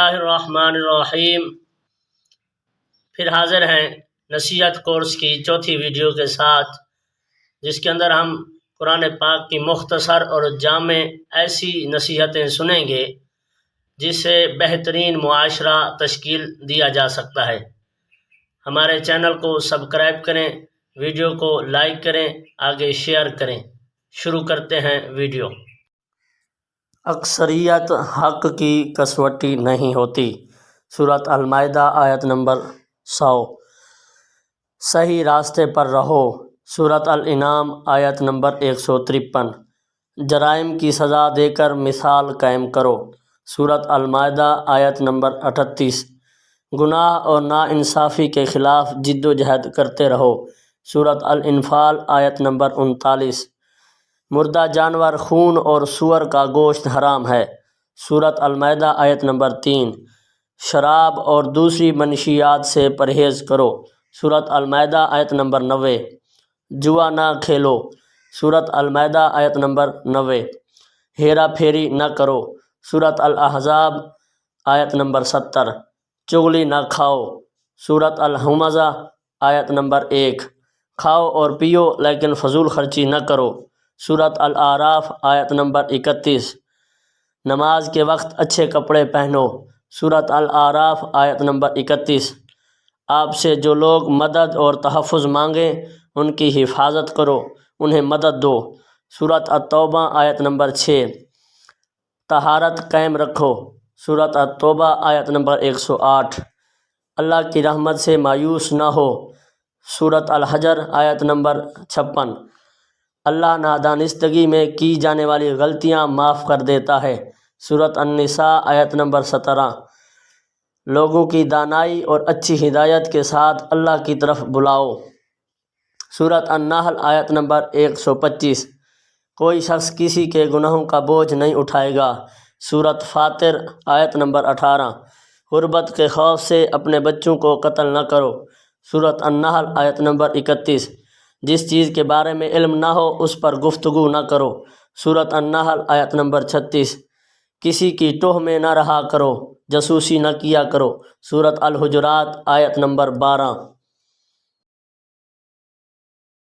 बिस्मिल्लाहिर्रहमानिर्रहीम। फिर हाजिर हैं नसीहत कोर्स की चौथी वीडियो के साथ, जिसके अंदर हम कुरान पाक की मुख्तसर और जामे ऐसी नसीहतें सुनेंगे जिससे बेहतरीन मुआशरा तश्कील दिया जा सकता है। हमारे चैनल को सब्सक्राइब करें, वीडियो को लाइक करें, आगे शेयर करें। शुरू करते हैं वीडियो। अक्सरियत हक़ की कसवटी नहीं होती। सूरत अल-माइदा आयत नंबर 100। सही रास्ते पर रहो। सूरत अल-इनाम आयत नंबर 153। जराइम की सज़ा देकर मिसाल कायम करो। सूरत अल-माइदा आयत नंबर 38। गुनाह और नाइंसाफ़ी के ख़िलाफ़ जिद्दोजहद करते रहो। सूरत अल-इन्फ़ाल आयत नंबर 39। मुर्दा जानवर, खून और सूअर का गोश्त हराम है। सूरत अल-माइदा आयत नंबर 3। शराब और दूसरी मनशियात से परहेज़ करो। सूरत अल-माइदा आयत नंबर 90। जुआ ना खेलो। सूरत अल-माइदा आयत नंबर 90। हेरा फेरी न करो। सूरत अल-अहज़ाब आयत नंबर 70। चुगली न खाओ। सूरत अल-हुमज़ा आयत नंबर 1। खाओ और पियो लेकिन फजूल खर्ची न करो। सूरत अल-आराफ आयत नंबर 31। नमाज के वक्त अच्छे कपड़े पहनो। सूरत अल-आराफ आयत नंबर 31। आपसे जो लोग मदद और तहफ़्फ़ुज़ मांगें उनकी हिफाजत करो, उन्हें मदद दो। सूरत अत-तौबा आयत नंबर 6। तहारत कायम रखो। सूरत अत-तौबा आयत नंबर 108। अल्लाह की रहमत से मायूस न हो। सूरत अल-हजर आयत नंबर 56। अल्लाह नादानिस्तगी में की जाने वाली गलतियां माफ़ कर देता है। सूरत अन-निसा आयत नंबर 17। लोगों की दानाई और अच्छी हिदायत के साथ अल्लाह की तरफ बुलाओ। सूरत अन-नहल आयत नंबर 125। कोई शख्स किसी के गुनाहों का बोझ नहीं उठाएगा। सूरत फातिर आयत नंबर 18। गुर्बत के खौफ से अपने बच्चों को कत्ल न करो। सूरत अन-नहल आयत नंबर 31। जिस चीज़ के बारे में इल्म ना हो उस पर गुफ्तगू न करो। सूरत अन-नहल आयत नंबर 36। किसी की टोह में न रहा करो, जासूसी न किया करो। सूरत अल-हुजुरात आयत नंबर 12।